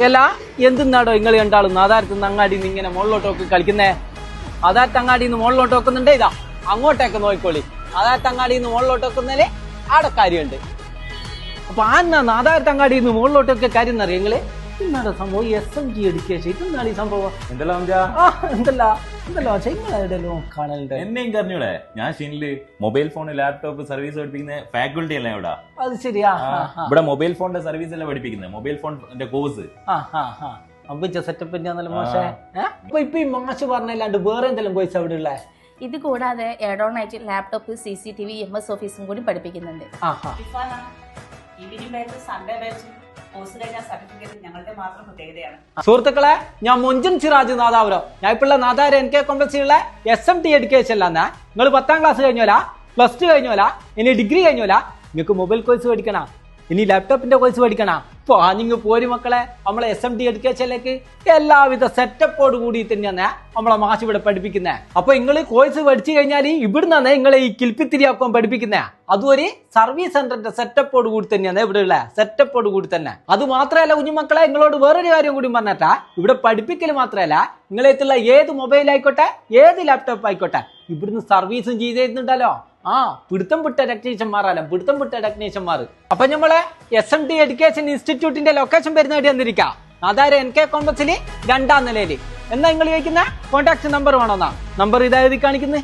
അല്ല എന്തിനാടോ നിങ്ങൾ രണ്ടാളും നാദാരത്തുനിന്ന് അങ്ങാടിന്ന് ഇങ്ങനെ മുകളിലോട്ടൊക്കെ കളിക്കുന്നേ? നാദാരത്തങ്ങാടിന്ന് മുകളിലോട്ട് വെക്കുന്നുണ്ട്, ഇതാ അങ്ങോട്ടേക്ക് നോക്കിക്കോളി. നാദാരത്തങ്ങാടിന്ന് മുകളിലോട്ട് വെക്കുന്നതില് ആടെ കാര്യമുണ്ട്. അപ്പൊ നാദാരത്തങ്ങാടിന്ന് മുകളിലോട്ടൊക്കെ കാര്യം എന്നറിയാം നിങ്ങള്? എന്നാടോ സംഭവം SMG എഡ്യൂക്കേഷൻ, ഇതെന്നാണ് ഈ സംഭവം? എന്തല്ലോ കാണലുണ്ട്. എന്നെയും കറിഞ്ഞൂടെ, ഞാൻ ഷിനില് മൊബൈൽ ഫോൺ ലാപ്ടോപ്പ് സർവീസ് പഠിപ്പിക്കുന്ന ഫാക്കൽറ്റി അല്ലേ ഇവിടെ. അത് ശരിയാ, ഇവിടെ മൊബൈൽ ഫോണിന്റെ സർവീസ് അല്ലേ പഠിപ്പിക്കുന്നത്, മൊബൈൽ ഫോണിന്റെ കോഴ്സ്. സെറ്റപ്പ് മോശം. ഇപ്പൊ ഈ മാഷ് പറഞ്ഞല്ലാണ്ട് വേറെ എന്തെങ്കിലും കോഴ്സ് അവിടെ ഉള്ള? ഇത് കൂടാതെ എയറോണൈറ്റ്, ലാപ്ടോപ്പ്, CCTV, MS ഓഫീസും കൂടി പഠിപ്പിക്കുന്നുണ്ട്. സുഹൃത്തുക്കളെ, ഞാൻ മൊഞ്ചൻ സിറാജ് നാദാപുരം. ഞാൻ ഇപ്പൊ നാദാര NK കോംപ്ലക്സിലുള്ള SMT എഡ്യൂക്കേഷനിലാണ്. നിങ്ങൾ 10ാം ക്ലാസ് കഴിഞ്ഞോല, +2 കഴിഞ്ഞോല, ഇനി ഡിഗ്രി കഴിഞ്ഞോല, നിങ്ങൾക്ക് മൊബൈൽ കോഴ്സ് പഠിക്കണം, ഇനി ലാപ്ടോപ്പിന്റെ കോഴ്സ് പഠിക്കണം. നിങ്ങൾ പോരി മക്കളെ, നമ്മളെ SMT എഡ്യൂക്കേഷനിലേക്ക് എല്ലാവിധ സെറ്റപ്പോട് കൂടി തന്നെയാണ് നമ്മളെ മാഷ് ഇവിടെ പഠിപ്പിക്കുന്നത്. അപ്പൊ നിങ്ങൾ കോഴ്സ് പഠിച്ചു കഴിഞ്ഞാൽ ഇവിടുന്നാണ് നിങ്ങളെ ഈ കിൽപ്പിത്തിരിയാക്കാൻ പഠിപ്പിക്കുന്നത്. അതും ഒരു സർവീസ് സെന്ററിന്റെ സെറ്റപ്പോട് കൂടി തന്നെയാണ് ഇവിടെ ഉള്ള സെറ്റപ്പോട് കൂടി തന്നെ. അത് മാത്രമല്ല കുഞ്ഞുമക്കളെ, നിങ്ങളോട് വേറൊരു കാര്യം കൂടി പറഞ്ഞാ, ഇവിടെ പഠിപ്പിക്കൽ മാത്രമല്ല, നിങ്ങളെത്തുള്ള ഏത് മൊബൈൽ ആയിക്കോട്ടെ, ഏത് ലാപ്ടോപ്പ് ആയിക്കോട്ടെ, ഇവിടുന്ന് സർവീസും ചെയ്ത് തരുന്നുണ്ടല്ലോ. പിടുത്തം വിട്ട ടെക്നീഷ്യന്മാർ. അപ്പൊ നമ്മളെ SMT എഡ്യൂക്കേഷൻ ഇൻസ്റ്റിറ്റ്യൂട്ടിന്റെ ലൊക്കേഷൻ വരുന്ന വേണ്ടി വന്നിരിക്കാം. നാദാര NK കോംപ്ലക്സിൽ 2ാം നിലയില്. എന്നാ നിങ്ങൾ ചോദിക്കുന്ന കോൺടാക്ട് നമ്പർ വേണമെന്നാ? നമ്പർ ഇതാ എഴുതി കാണിക്കുന്നത്.